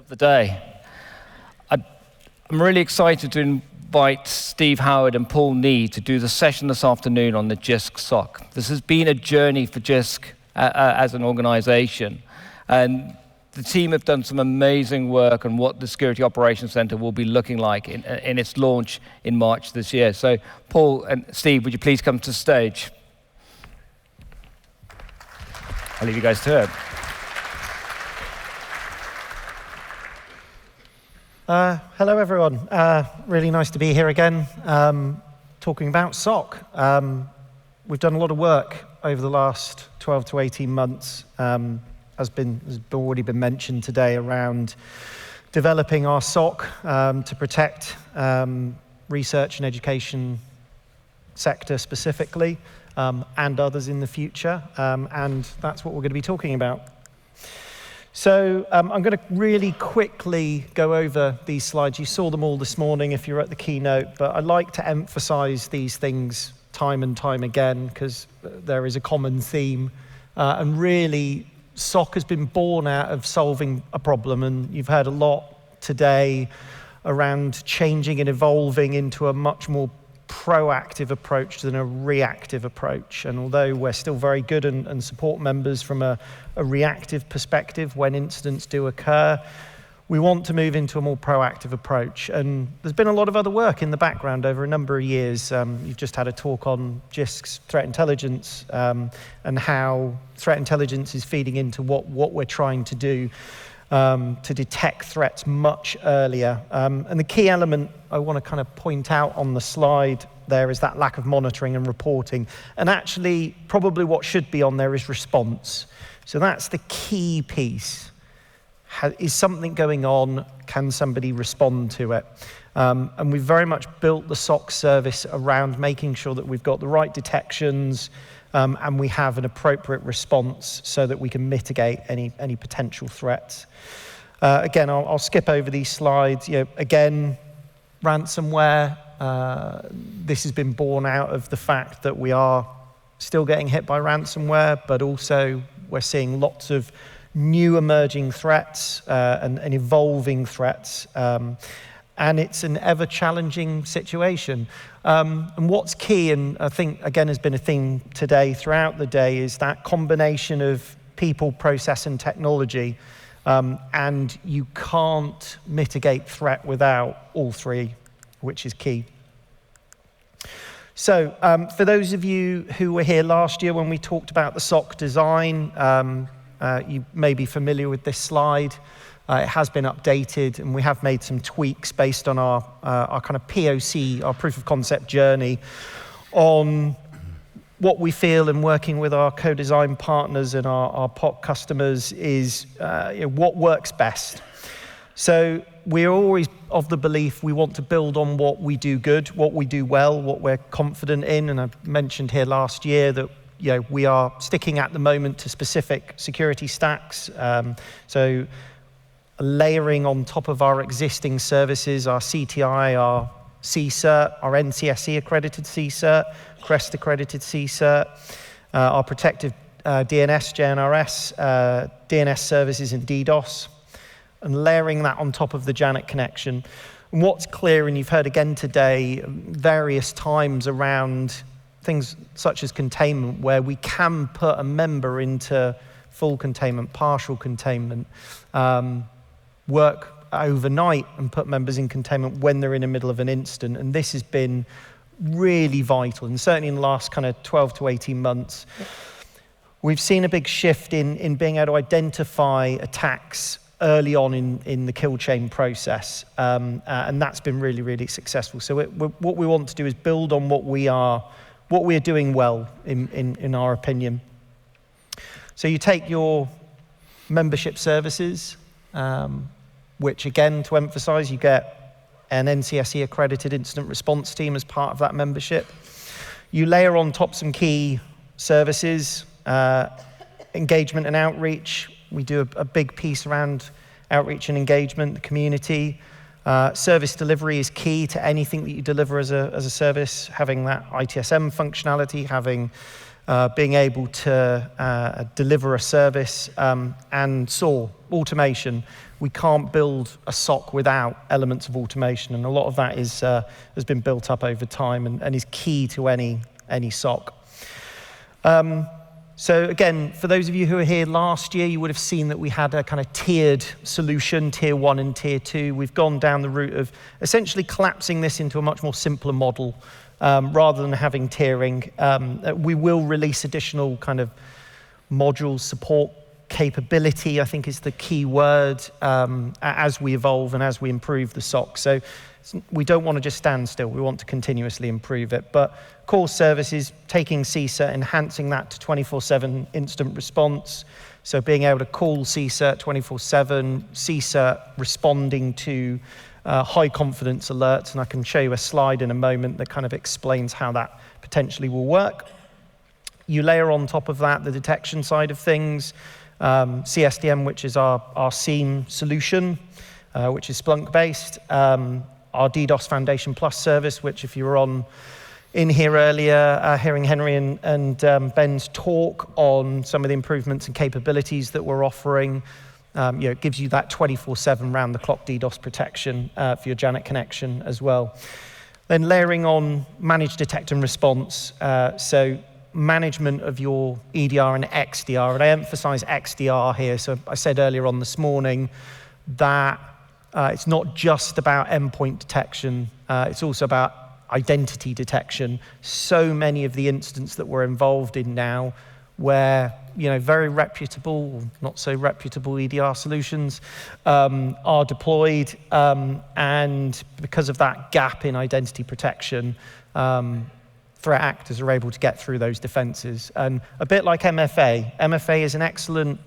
of the day. I'm really excited to invite Steve Howard and Paul Nee to do the session this afternoon on the Jisc SOC. This has been a journey for Jisc as an organization, and the team have done some amazing work on what the Security Operations Center will be looking like in its launch in March this year. So Paul and Steve, would you please come to the stage? I'll leave you guys to it. Hello, everyone. Really nice to be here again, talking about SOC. We've done a lot of work over the last 12 to 18 months, has already been mentioned today, around developing our SOC to protect research and education sector specifically, and others in the future, and that's what we're going to be talking about. So I'm going to really quickly go over these slides. You saw them all this morning if you're at the keynote, but I like to emphasize these things time and time again because there is a common theme. And really, SOC has been born out of solving a problem, and you've heard a lot today around changing and evolving into a much more proactive approach than a reactive approach. And although we're still very good and support members from a reactive perspective when incidents do occur, we want to move into a more proactive approach. And there's been a lot of other work in the background over a number of years. You've just had a talk on Jisc's threat intelligence and how threat intelligence is feeding into what we're trying to do to detect threats much earlier. And the key element I want to kind of point out on the slide there is that lack of monitoring and reporting. And actually, probably what should be on there is response. So that's the key piece. Is something going on? Can somebody respond to it? And we've very much built the SOC service around making sure that we've got the right detections and we have an appropriate response so that we can mitigate any potential threats. Again, I'll skip over these slides. Again, ransomware. This has been born out of the fact that we are still getting hit by ransomware, but also we're seeing lots of new emerging threats and evolving threats. And it's an ever-challenging situation. And what's key, and I think, again, has been a theme today, throughout the day, is that combination of people, process, and technology. And you can't mitigate threat without all three, which is key. So for those of you who were here last year when we talked about the SOC design, you may be familiar with this slide. It has been updated, and we have made some tweaks based on our kind of POC, our proof of concept journey, on what we feel, and working with our co-design partners and our POC customers, is what works best. So we're always of the belief we want to build on what we do good, what we do well, what we're confident in. And I mentioned here last year that we are sticking at the moment to specific security stacks. So layering on top of our existing services, our CTI, our CCERT, our NCSE accredited CCERT, CREST accredited CCERT, our protective DNS, JNRS, DNS services and DDoS, and layering that on top of the Janet connection. And what's clear, and you've heard again today, various times around things such as containment, where we can put a member into full containment, partial containment, work overnight and put members in containment when they're in the middle of an incident. And this has been really vital, and certainly in the last kind of 12 to 18 months, we've seen a big shift in being able to identify attacks early on in the kill chain process, and that's been really, really successful. So what we want to do is build on what we're doing well, in our opinion. So you take your membership services, which again, to emphasize, you get an NCSE accredited incident response team as part of that membership. You layer on top some key services, engagement and outreach. We do a big piece around outreach and engagement, the community. Service delivery is key to anything that you deliver as a service, having that ITSM functionality, being able to deliver a service, and SOAR, automation. we can't build a SOC without elements of automation, and a lot of that has been built up over time and is key to any SOC. So again, for those of you who were here last year, you would have seen that we had a kind of tiered solution, tier 1 and tier 2. We've gone down the route of essentially collapsing this into a much more simpler model rather than having tiering. We will release additional kind of module support capability, I think is the key word, as we evolve and as we improve the SOC. So we don't want to just stand still. We want to continuously improve it. But core services, taking CSER, enhancing that to 24/7 instant response. So being able to call CSER 24/7, CSER responding to high confidence alerts. And I can show you a slide in a moment that kind of explains how that potentially will work. You layer on top of that the detection side of things, CSDM, which is our SIEM solution, which is Splunk-based, our DDoS Foundation Plus service, which if you were in here earlier, hearing Henry and Ben's talk on some of the improvements and capabilities that we're offering, it gives you that 24/7 round-the-clock DDoS protection for your Janet connection as well. Then layering on managed detect and response, so management of your EDR and XDR, and I emphasize XDR here. So I said earlier on this morning that it's not just about endpoint detection, it's also about identity detection. So many of the incidents that we're involved in now where very reputable, or not so reputable EDR solutions are deployed, and because of that gap in identity protection, threat actors are able to get through those defenses. And a bit like MFA is an excellent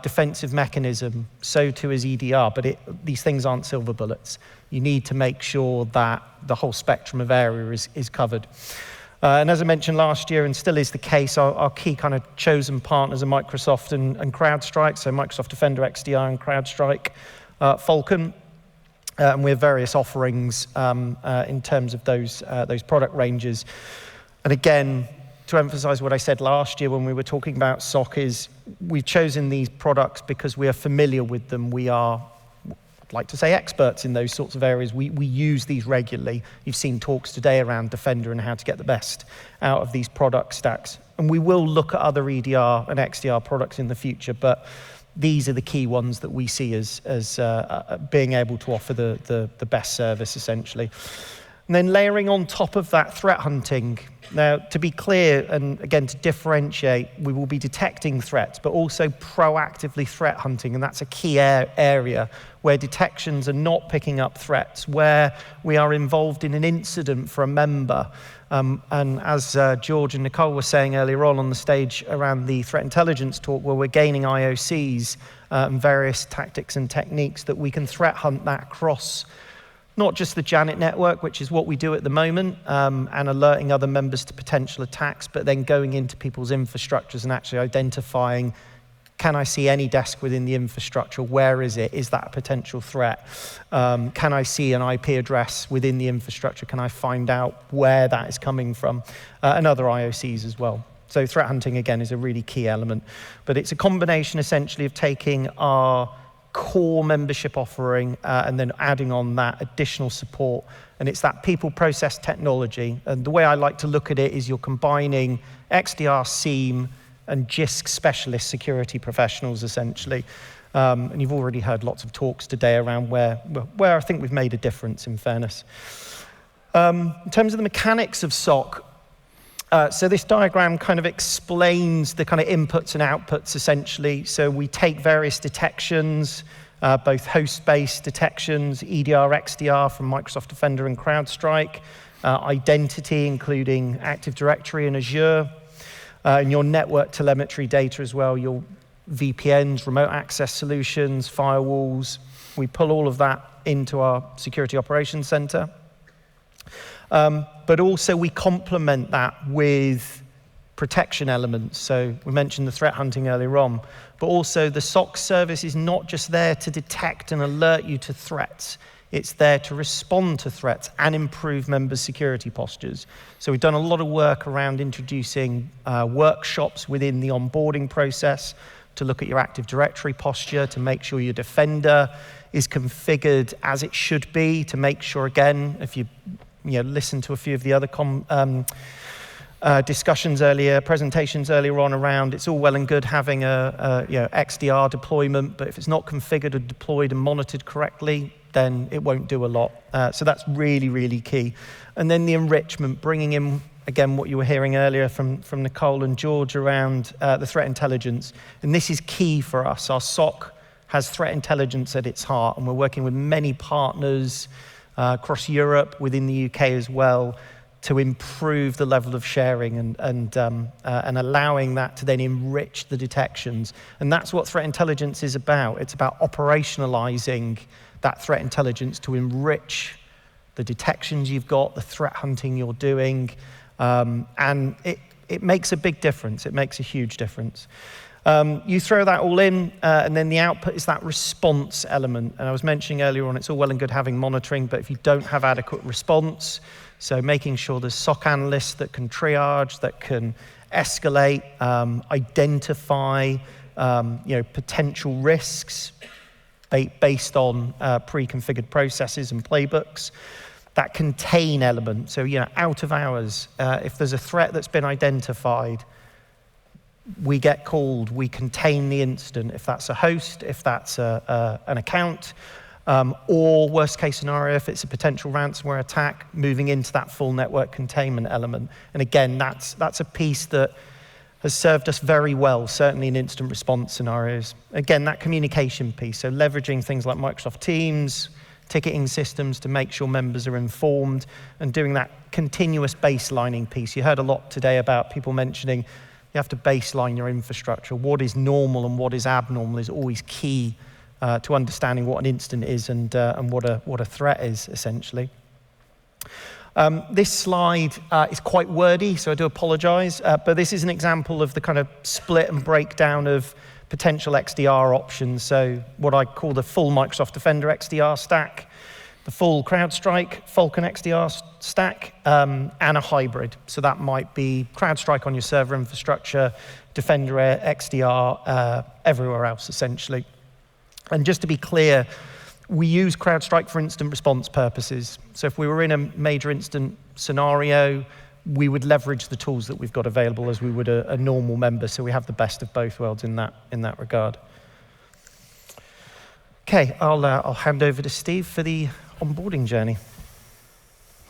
defensive mechanism, so too is EDR, but these things aren't silver bullets. You need to make sure that the whole spectrum of area is covered. And as I mentioned last year, and still is the case, our key kind of chosen partners are Microsoft and CrowdStrike, so Microsoft Defender XDR and CrowdStrike Falcon. And we have various offerings in terms of those product ranges. And again, to emphasize what I said last year when we were talking about SOC, is we've chosen these products because we are familiar with them. We are, I'd like to say, experts in those sorts of areas. We use these regularly. You've seen talks today around Defender and how to get the best out of these product stacks. And we will look at other EDR and XDR products in the future, but these are the key ones that we see as being able to offer the best service, essentially. And then layering on top of that, threat hunting. Now, to be clear, and again, to differentiate, we will be detecting threats, but also proactively threat hunting, and that's a key area where detections are not picking up threats, where we are involved in an incident for a member. And as George and Nicole were saying earlier on the stage around the threat intelligence talk, where we're gaining IOCs and various tactics and techniques that we can threat hunt that across not just the Janet network, which is what we do at the moment, and alerting other members to potential attacks, but then going into people's infrastructures and actually identifying, can I see any desk within the infrastructure? Where is it? Is that a potential threat? Can I see an IP address within the infrastructure? Can I find out where that is coming from? And other IOCs as well. So threat hunting, again, is a really key element. But it's a combination, essentially, of taking our core membership offering and then adding on that additional support. And it's that people process technology. And the way I like to look at it is you're combining XDR, SIEM, and Jisc specialist security professionals, essentially. And you've already heard lots of talks today around where I think we've made a difference, in fairness. In terms of the mechanics of SOC, so this diagram kind of explains the kind of inputs and outputs, essentially. So we take various detections, both host-based detections, EDR, XDR from Microsoft Defender and CrowdStrike, identity, including Active Directory and Azure, and your network telemetry data as well, your VPNs, remote access solutions, firewalls. We pull all of that into our security operations center. But also we complement that with protection elements. So we mentioned the threat hunting earlier on, but also the SOC service is not just there to detect and alert you to threats. It's there to respond to threats and improve members' security postures. So we've done a lot of work around introducing workshops within the onboarding process, to look at your Active Directory posture, to make sure your Defender is configured as it should be, to make sure, again, if you listen to a few of the other discussions earlier, presentations earlier on around, it's all well and good having a XDR deployment, but if it's not configured and deployed and monitored correctly, then it won't do a lot. So that's really, really key. And then the enrichment, bringing in, again, what you were hearing earlier from Nicole and George around the threat intelligence. And this is key for us. Our SOC has threat intelligence at its heart, and we're working with many partners across Europe, within the UK as well, to improve the level of sharing and allowing that to then enrich the detections. And that's what threat intelligence is about. It's about operationalizing that threat intelligence to enrich the detections you've got, the threat hunting you're doing, and it makes a big difference. It makes a huge difference. You throw that all in, and then the output is that response element. And I was mentioning earlier on, it's all well and good having monitoring, but if you don't have adequate response, so making sure there's SOC analysts that can triage, that can escalate, identify potential risks based on pre-configured processes and playbooks. That contain element, so out of hours, if there's a threat that's been identified, we get called, we contain the incident, if that's a host, if that's an account, or worst case scenario, if it's a potential ransomware attack, moving into that full network containment element. And again, that's a piece that has served us very well, certainly in incident response scenarios. Again, that communication piece, so leveraging things like Microsoft Teams, ticketing systems to make sure members are informed, and doing that continuous baselining piece. You heard a lot today about people mentioning you have to baseline your infrastructure. What is normal and what is abnormal is always key to understanding what an incident is and what a threat is, essentially. This slide is quite wordy, so I do apologize, but this is an example of the kind of split and breakdown of potential XDR options. So what I call the full Microsoft Defender XDR stack, the full CrowdStrike Falcon XDR stack, and a hybrid. So that might be CrowdStrike on your server infrastructure, Defender XDR everywhere else, essentially. And just to be clear, we use CrowdStrike for incident response purposes. So if we were in a major incident scenario, we would leverage the tools that we've got available as we would a normal member. So we have the best of both worlds in that regard. Okay, I'll hand over to Steve for the onboarding journey.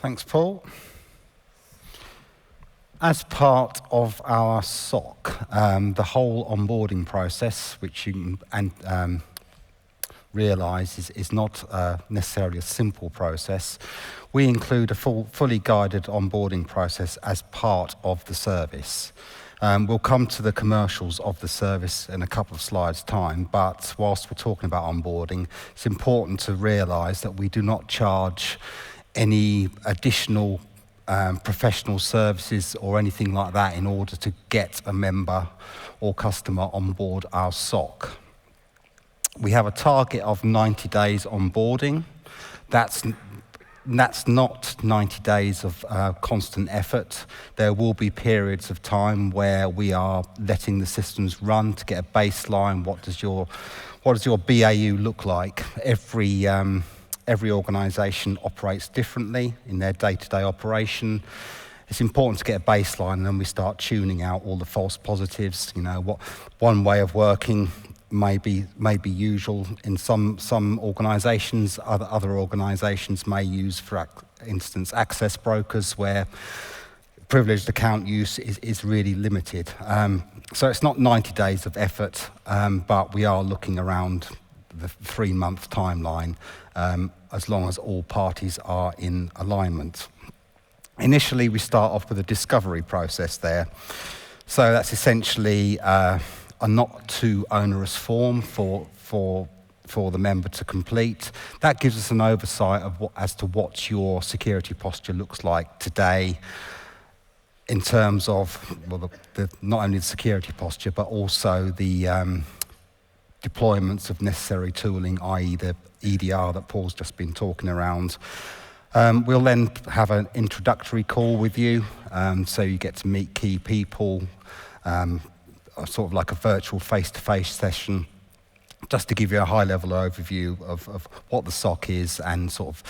Thanks, Paul. As part of our SOC, the whole onboarding process, which you can realise is not necessarily a simple process, we include a fully guided onboarding process as part of the service. We'll come to the commercials of the service in a couple of slides' time, but whilst we're talking about onboarding, it's important to realise that we do not charge any additional professional services or anything like that in order to get a member or customer on board our SOC. We have a target of 90 days onboarding. That's not 90 days of constant effort. There will be periods of time where we are letting the systems run to get a baseline. What does your BAU look like? Every organisation operates differently in their day-to-day operation. It's important to get a baseline, and then we start tuning out all the false positives. What one way of working may be usual in some organisations. Other organisations may use, for instance, access brokers where privileged account use is really limited. So it's not 90 days of effort, but we are looking around the 3-month timeline, as long as all parties are in alignment. Initially, we start off with a discovery process there. So that's essentially a not too onerous form for the member to complete. That gives us an oversight of as to what your security posture looks like today, in terms of not only the security posture, but also the deployments of necessary tooling, i.e. the EDR that Paul's just been talking around. We'll then have an introductory call with you, so you get to meet key people, sort of like a virtual face-to-face session, just to give you a high-level overview of what the SOC is and sort of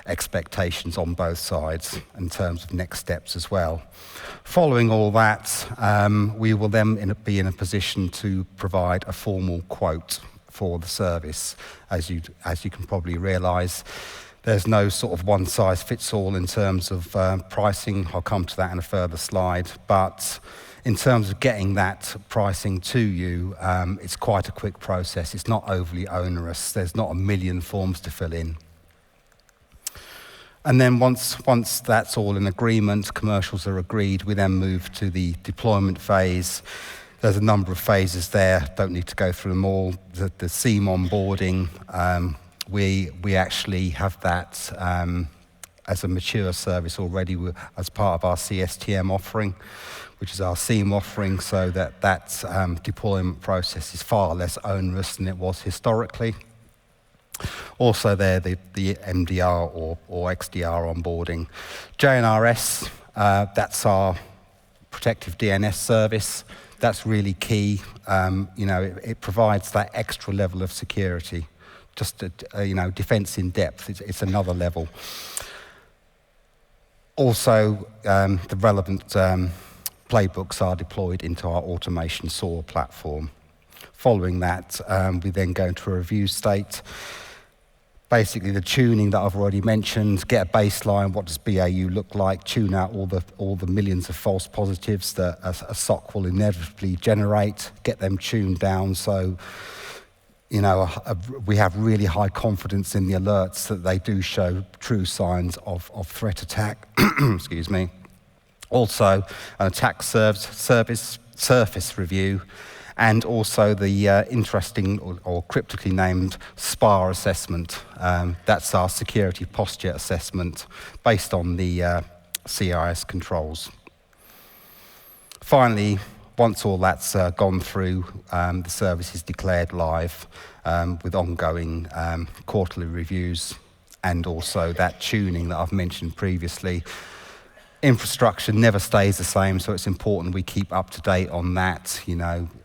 expectations on both sides in terms of next steps as well. Following all that, we will then be in a position to provide a formal quote for the service. As you can probably realise, there's no sort of one-size-fits-all in terms of pricing. I'll come to that in a further slide, but in terms of getting that pricing to you, it's quite a quick process. It's not overly onerous. There's not a million forms to fill in. And then once that's all in agreement, commercials are agreed, we then move to the deployment phase. There's a number of phases there, don't need to go through them all. The SIEM onboarding, we actually have that as a mature service already as part of our CSTM offering, which is our SIEM offering, so that deployment process is far less onerous than it was historically. Also there, the MDR or XDR onboarding. JNRS, that's our protective DNS service. That's really key. It provides that extra level of security. Just, defense in depth, it's another level. Also, the relevant playbooks are deployed into our automation SOAR platform. Following that, we then go into a review state. Basically, the tuning that I've already mentioned, get a baseline, what does BAU look like, tune out all the millions of false positives that a SOC will inevitably generate, get them tuned down so we have really high confidence in the alerts that they do show true signs of threat attack. Excuse me. Also, an attack surface review, and also the interesting or cryptically named SPAR assessment. That's our security posture assessment based on the CIS controls. Finally, once all that's gone through, the service is declared live with ongoing quarterly reviews, and also that tuning that I've mentioned previously. Infrastructure never stays the same, so it's important we keep up to date on that.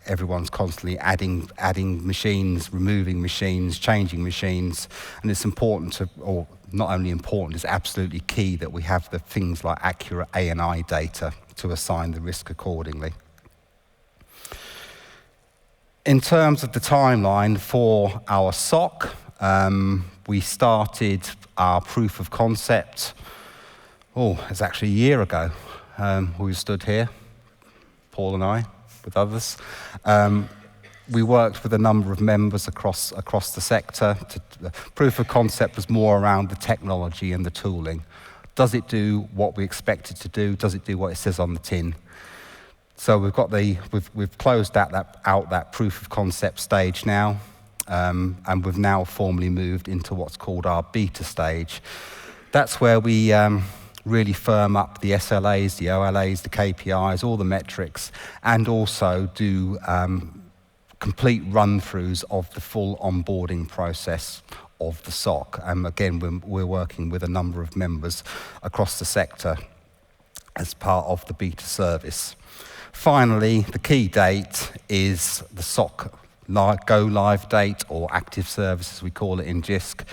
Everyone's constantly adding machines, removing machines, changing machines, and it's important or not only important, it's absolutely key that we have the things like accurate ANI data to assign the risk accordingly. In terms of the timeline for our SOC, we started our proof of concept. It's actually a year ago. We stood here, Paul and I, with others. We worked with a number of members across the sector. Proof of concept was more around the technology and the tooling. Does it do what we expect it to do? Does it do what it says on the tin? So we've closed out that proof of concept stage now, and we've now formally moved into what's called our beta stage. That's where we really firm up the SLAs, the OLAs, the KPIs, all the metrics, and also do complete run-throughs of the full onboarding process of the SOC. And again, we're working with a number of members across the sector as part of the beta service. Finally, the key date is the SOC go live date, or active service as we call it in Jisc.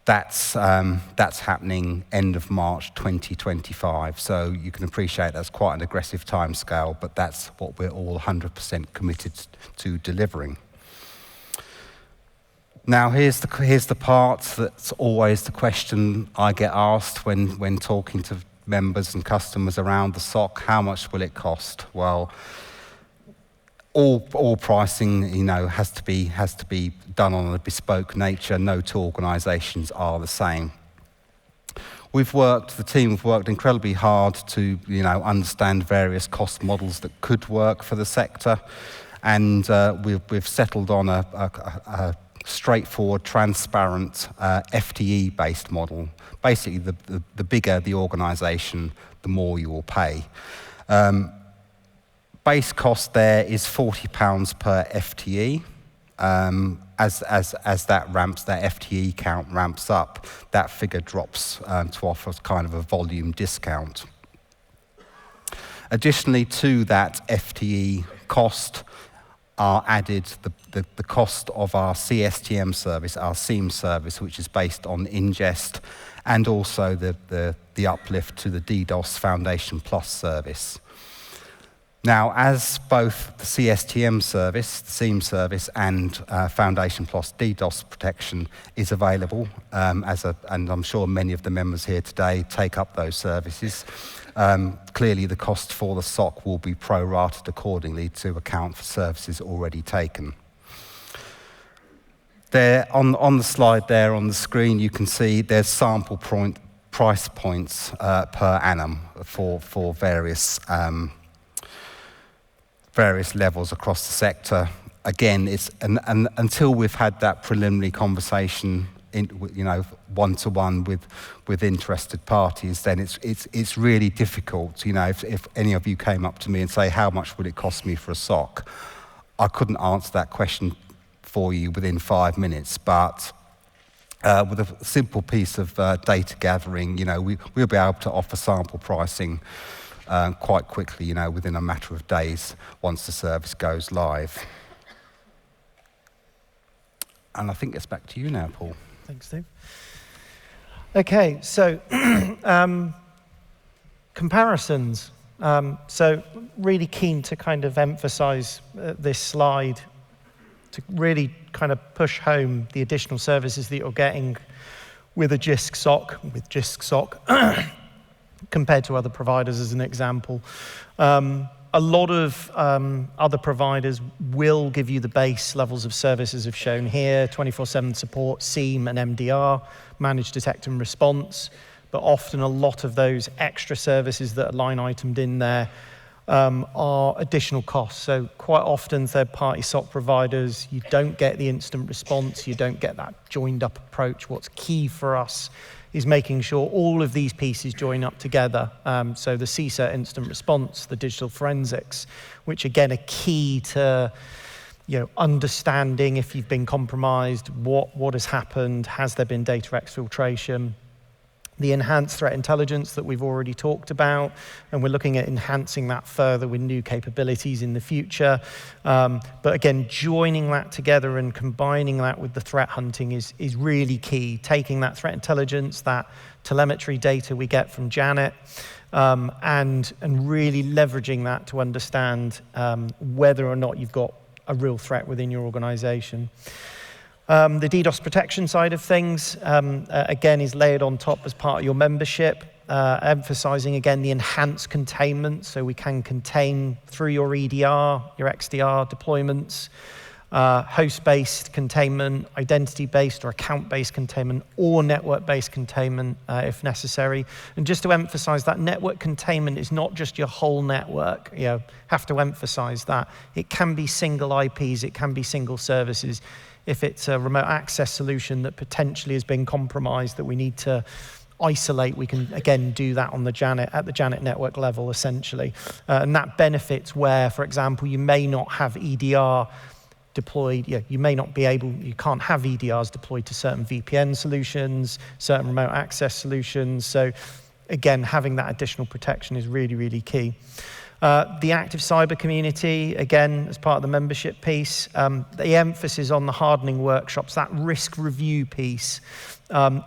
That's happening end of March 2025. So you can appreciate that's quite an aggressive timescale, but that's what we're all 100% committed to delivering. Now here's the part that's always the question I get asked when talking to members and customers around the SOC: how much will it cost? Well, all pricing, has to be done on a bespoke nature. No two organisations are the same. The team have worked incredibly hard to, understand various cost models that could work for the sector, and we've settled on a straightforward, transparent, FTE-based model. Basically, the bigger the organisation, the more you will pay. Base cost there is £40 per FTE. As that FTE count ramps up, that figure drops to offer kind of a volume discount. Additionally to that FTE cost, are added the cost of our CSTM service, our SIEM service, which is based on ingest, and also the uplift to the DDoS Foundation Plus service. Now, as both the CSTM service, the SIEM service, and Foundation Plus DDoS protection is available, and I'm sure many of the members here today take up those services, clearly the cost for the SOC will be prorated accordingly to account for services already taken. There, on the slide there on the screen, you can see there's sample price points per annum for various levels across the sector. Again, until we've had that preliminary conversation, one-to-one with interested parties, then it's really difficult. If any of you came up to me and say, how much would it cost me for a SOC? I couldn't answer that question for you within 5 minutes, but with a simple piece of data gathering, we'll be able to offer sample pricing quite quickly, within a matter of days once the service goes live. And I think it's back to you now, Paul. Thanks, Steve. Okay, so comparisons. So really keen to kind of emphasize this slide to really kind of push home the additional services that you're getting with a Jisc SOC, compared to other providers as an example. A lot of other providers will give you the base levels of services as shown here, 24/7 support, SIEM and MDR, managed detect and response, but often a lot of those extra services that are line itemed in there are additional costs. So quite often third-party SOC providers, you don't get the instant response, you don't get that joined up approach. What's key for us is making sure all of these pieces join up together. So the CSER instant response, the digital forensics, which again are key to understanding if you've been compromised, what has happened, has there been data exfiltration, the enhanced threat intelligence that we've already talked about, and we're looking at enhancing that further with new capabilities in the future. But again, joining that together and combining that with the threat hunting is really key. Taking that threat intelligence, that telemetry data we get from Janet, and really leveraging that to understand whether or not you've got a real threat within your organization. The DDoS protection side of things, again, is layered on top as part of your membership, emphasizing, again, the enhanced containment, so we can contain through your EDR, your XDR deployments, host-based containment, identity-based or account-based containment, or network-based containment if necessary. And just to emphasize that network containment is not just your whole network. Have to emphasize that. It can be single IPs, it can be single services. If it's a remote access solution that potentially has been compromised that we need to isolate, we can again do that on at the Janet network level essentially. And that benefits where, for example, you may not have EDR deployed, you can't have EDRs deployed to certain VPN solutions, certain remote access solutions. So again, having that additional protection is really, really key. The active cyber community, again, as part of the membership piece, the emphasis on the hardening workshops, that risk review piece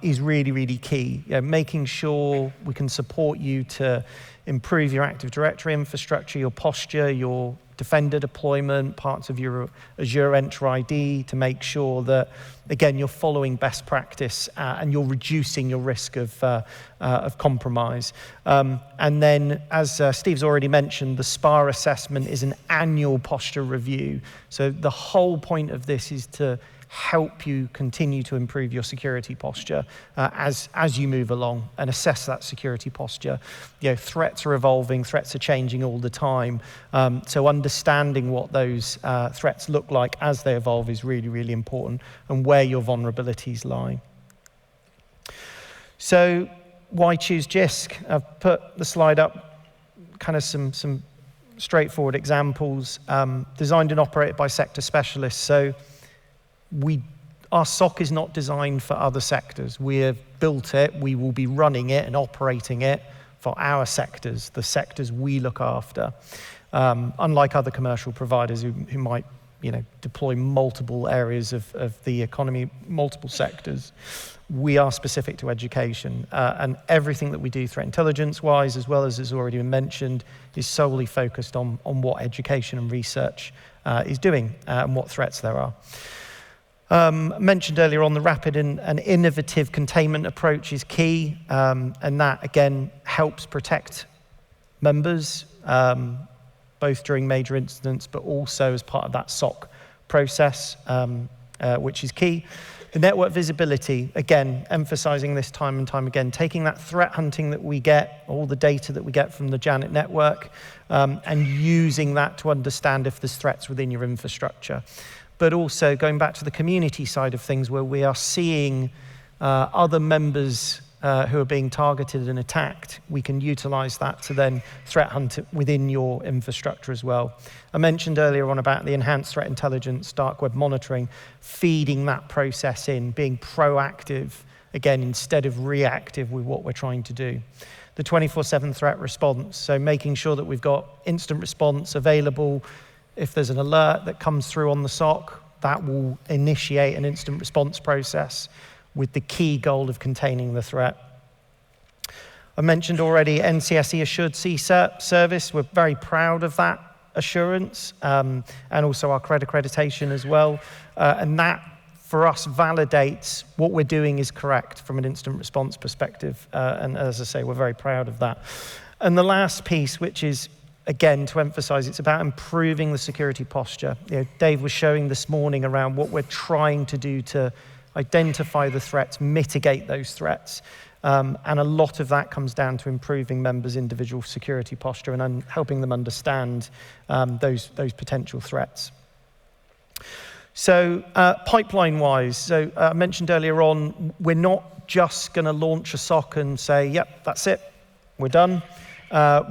is really, really key. Making sure we can support you to improve your Active Directory infrastructure, your posture, your Defender deployment, parts of your Azure Entra ID, to make sure that, again, you're following best practice and you're reducing your risk of compromise. And then, as Steve's already mentioned, the SPA assessment is an annual posture review. So the whole point of this is to help you continue to improve your security posture as you move along and assess that security posture. Threats are evolving, threats are changing all the time. So understanding what those threats look like as they evolve is really, really important, and where your vulnerabilities lie. So why choose Jisc? I've put the slide up, kind of some straightforward examples, designed and operated by sector specialists. So our SOC is not designed for other sectors. We have built it, we will be running it and operating it for our sectors, the sectors we look after. Unlike other commercial providers who might deploy multiple areas of the economy, multiple sectors. We are specific to education, and everything that we do threat intelligence-wise, as well as has already been mentioned, is solely focused on what education and research is doing and what threats there are. Mentioned earlier on, the rapid and innovative containment approach is key, and that, again, helps protect members, both during major incidents, but also as part of that SOC process, which is key. The network visibility, again, emphasizing this time and time again, taking that threat hunting that we get, all the data that we get from the Janet network, and using that to understand if there's threats within your infrastructure. But also going back to the community side of things, where we are seeing other members who are being targeted and attacked, we can utilize that to then threat hunt within your infrastructure as well. I mentioned earlier on about the enhanced threat intelligence, dark web monitoring, feeding that process in, being proactive, again, instead of reactive with what we're trying to do. The 24/7 threat response, so making sure that we've got instant response available. If there's an alert that comes through on the SOC, that will initiate an instant response process with the key goal of containing the threat. I mentioned already NCSE Assured CCERT service. We're very proud of that assurance, and also our credit accreditation as well. And that, for us, validates what we're doing is correct from an instant response perspective. And as I say, we're very proud of that. And the last piece, which is, again, to emphasize, it's about improving the security posture. Dave was showing this morning around what we're trying to do to identify the threats, mitigate those threats. And a lot of that comes down to improving members' individual security posture and helping them understand those potential threats. So pipeline-wise, so I mentioned earlier on, we're not just going to launch a SOC and say, yep, that's it, we're done.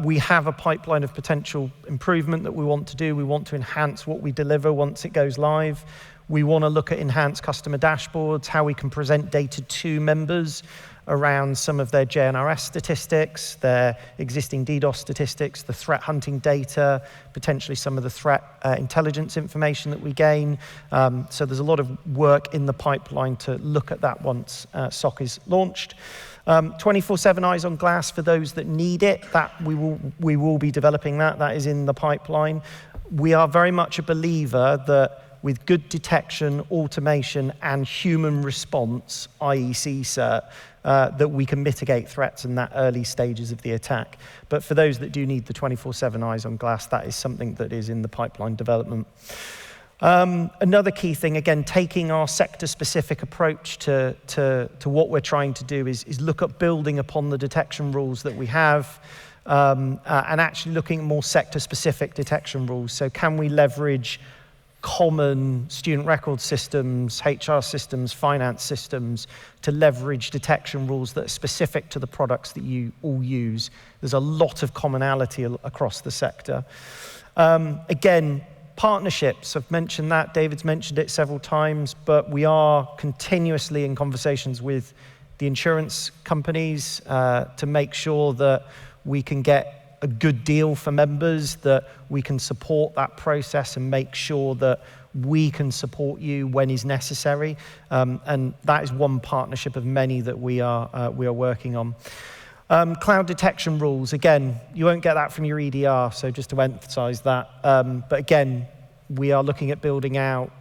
We have a pipeline of potential improvement that we want to do. We want to enhance what we deliver once it goes live. We want to look at enhanced customer dashboards, how we can present data to members around some of their JNRS statistics, their existing DDoS statistics, the threat hunting data, potentially some of the threat intelligence information that we gain. So there's a lot of work in the pipeline to look at that once SOC is launched. 24/7 eyes on glass for those that need it. That we will be developing that. That is in the pipeline. We are very much a believer that with good detection, automation, and human response, i.e. CSERT, that we can mitigate threats in that early stages of the attack. But for those that do need the 24/7 eyes on glass, that is something that is in the pipeline development. Another key thing, again, taking our sector-specific approach to what we're trying to do is look at building upon the detection rules that we have, and actually looking at more sector-specific detection rules. So can we leverage common student record systems, HR systems, finance systems to leverage detection rules that are specific to the products that you all use? There's a lot of commonality across the sector. Again, partnerships, I've mentioned that, David's mentioned it several times, but we are continuously in conversations with the insurance companies to make sure that we can get a good deal for members, that we can support that process and make sure that we can support you when is necessary. And that is one partnership of many that we are working on. Cloud detection rules, again, you won't get that from your EDR, so just to emphasize that. But again, we are looking at building out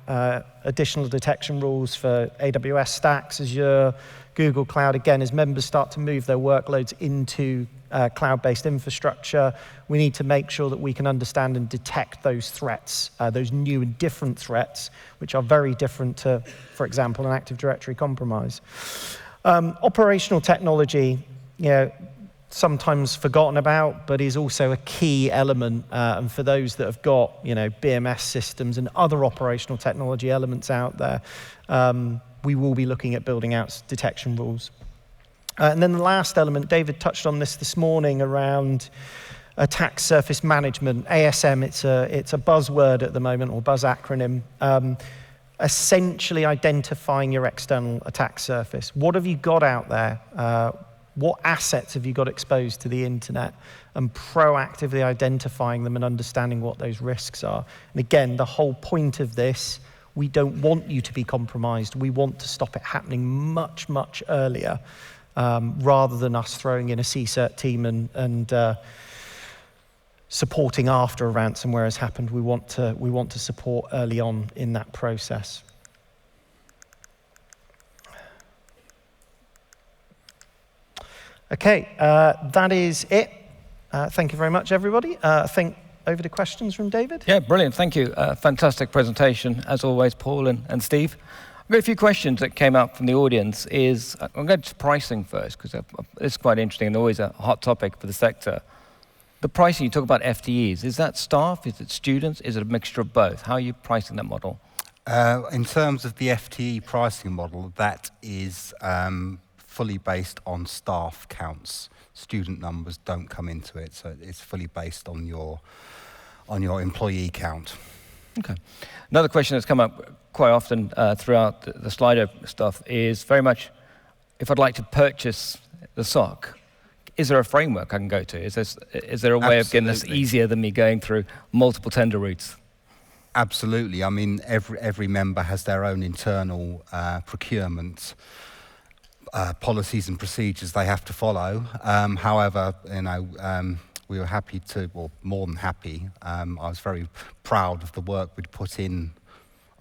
additional detection rules for AWS stacks, Azure, Google Cloud. Again, as members start to move their workloads into cloud-based infrastructure, we need to make sure that we can understand and detect those threats, those new and different threats, which are very different to, for example, an Active Directory compromise. Operational technology, sometimes forgotten about, but is also a key element. And for those that have got, BMS systems and other operational technology elements out there, we will be looking at building out detection rules. And then the last element, David touched on this morning around attack surface management, ASM. It's a buzzword at the moment, or buzz acronym. Essentially identifying your external attack surface. What have you got out there? What assets have you got exposed to the internet? And proactively identifying them and understanding what those risks are. And again, the whole point of this, we don't want you to be compromised. We want to stop it happening much, much earlier, rather than us throwing in a CSERT team and supporting after a ransomware has happened. We want to support early on in that process. Okay, that is it. Thank you very much, everybody. I think over to questions from David. Yeah, brilliant. Thank you. Fantastic presentation, as always, Paul and Steve. I've got a few questions that came up from the audience. I'm going to pricing first, because it's quite interesting and always a hot topic for the sector. The pricing, you talk about FTEs. Is that staff? Is it students? Is it a mixture of both? How are you pricing that model? In terms of the FTE pricing model, that is fully based on staff counts. Student numbers don't come into it, so it's fully based on your employee count. Okay. Another question that's come up quite often throughout the Slido stuff is very much, if I'd like to purchase the SOC, is there a framework I can go to? Is there a way of getting this easier than me going through multiple tender routes? Absolutely. I mean, every member has their own internal procurement policies and procedures they have to follow. However, we were happy to, or more than happy. I was very proud of the work we'd put in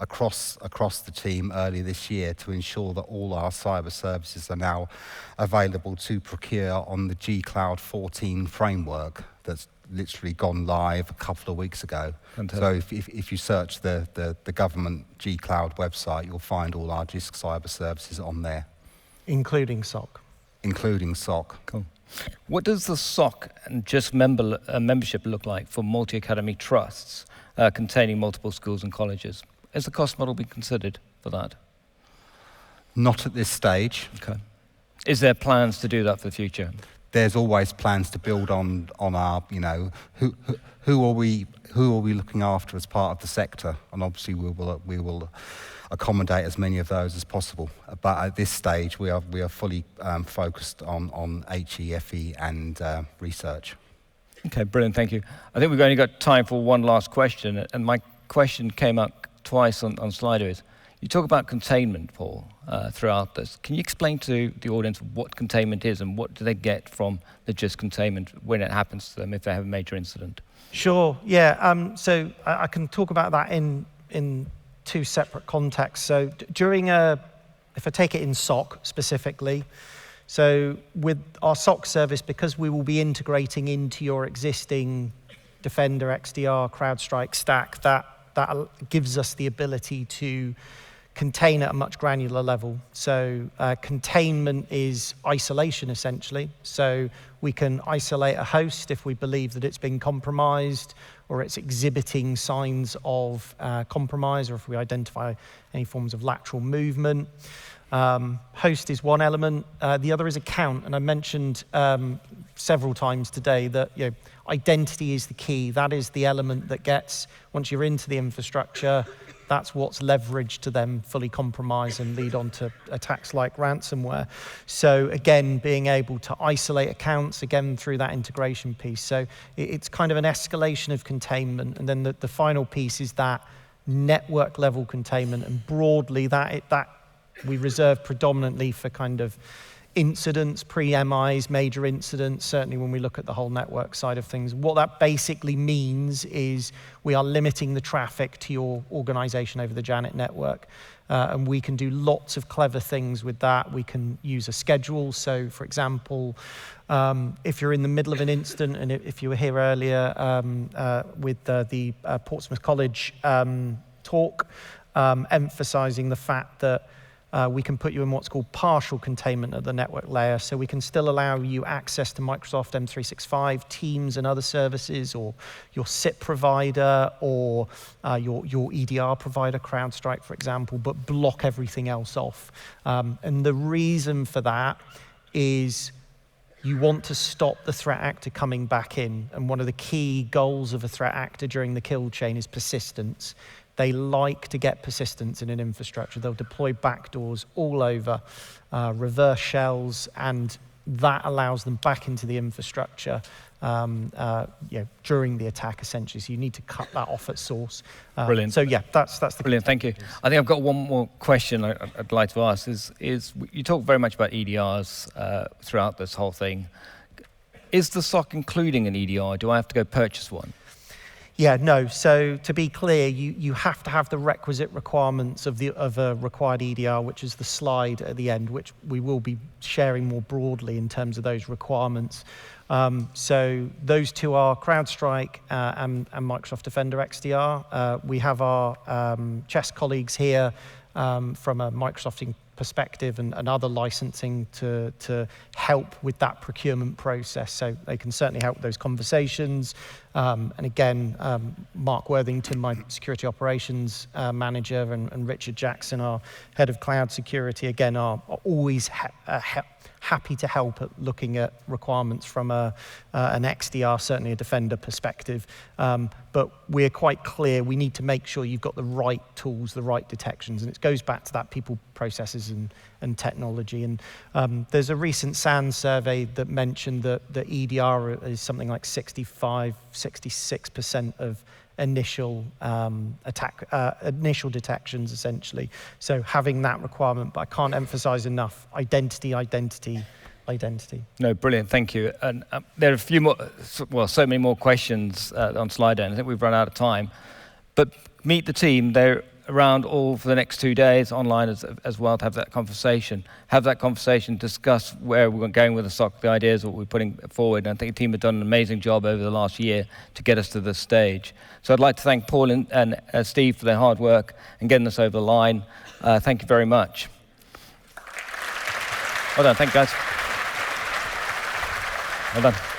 across the team early this year to ensure that all our cyber services are now available to procure on the G-Cloud 14 framework that's literally gone live a couple of weeks ago. Fantastic. So if you search the government G-Cloud website, you'll find all our Jisc cyber services on there. Including SOC. Including SOC. Cool. What does the SOC and Jisc membership look like for multi-academy trusts containing multiple schools and colleges? Has the cost model been considered for that? Not at this stage. Okay. Is there plans to do that for the future? There's always plans to build on our, who are we looking after as part of the sector, and obviously we will accommodate as many of those as possible. But at this stage, we are fully focused on HEFE and research. Okay, brilliant, thank you. I think we've only got time for one last question, and my question came up twice on Slido. You talk about containment, Paul, throughout this. Can you explain to the audience what containment is and what do they get from the Jisc containment when it happens to them if they have a major incident? Sure, yeah. So I can talk about that in two separate contexts. So if I take it in SOC specifically, so with our SOC service, because we will be integrating into your existing Defender, XDR, CrowdStrike stack, that gives us the ability to contain at a much granular level. So containment is isolation, essentially. So we can isolate a host if we believe that it's been compromised or it's exhibiting signs of compromise, or if we identify any forms of lateral movement. Host is one element. The other is account, and I mentioned several times today that identity is the key. That is the element that gets, once you're into the infrastructure, that's what's leveraged to then fully compromise and lead on to attacks like ransomware. So again, being able to isolate accounts, again, through that integration piece. So it's kind of an escalation of containment. And then the final piece is that network level containment. And broadly, that we reserve predominantly for kind of incidents, pre-MIs, major incidents, certainly when we look at the whole network side of things. What that basically means is we are limiting the traffic to your organization over the Janet network. And we can do lots of clever things with that. We can use a schedule. So, for example, if you're in the middle of an incident, and if you were here earlier with the Portsmouth College talk, emphasizing the fact that we can put you in what's called partial containment at the network layer. So we can still allow you access to Microsoft M365, Teams and other services, or your SIP provider, or your EDR provider, CrowdStrike, for example, but block everything else off. And the reason for that is you want to stop the threat actor coming back in. And one of the key goals of a threat actor during the kill chain is persistence. They like to get persistence in an infrastructure. They'll deploy backdoors all over, reverse shells, and that allows them back into the infrastructure during the attack, essentially. So you need to cut that off at source. Brilliant. So yeah, that's the Brilliant, thank you. I think I've got one more question I'd like to ask. Is you talk very much about EDRs throughout this whole thing. Is the SOC including an EDR? Do I have to go purchase one? Yeah, no. So to be clear, you have to have the requisite requirements of a required EDR, which is the slide at the end, which we will be sharing more broadly in terms of those requirements. So those two are CrowdStrike and Microsoft Defender XDR. We have our Jisc colleagues here from a Microsoft perspective and other licensing to help with that procurement process. So they can certainly help with those conversations. And again, Mark Worthington, my security operations manager, and Richard Jackson, our head of cloud security, again, are always happy to help at looking at requirements from an XDR, certainly a Defender perspective. But we're quite clear we need to make sure you've got the right tools, the right detections, and it goes back to that people, processes, and technology. And there's a recent SANS survey that mentioned that the EDR is something like 66% of initial initial detections, essentially. So having that requirement, but I can't emphasize enough, identity. No, brilliant, thank you. And there are a few more, so many more questions on Slido, and I think we've run out of time. But meet the team. They're around all for the next 2 days, online as well, to have that conversation. Discuss where we're going with the SOC, the ideas, what we're putting forward. And I think the team have done an amazing job over the last year to get us to this stage. So I'd like to thank Paul and Steve for their hard work and getting us over the line. Thank you very much. Well done, thank you guys. Well done.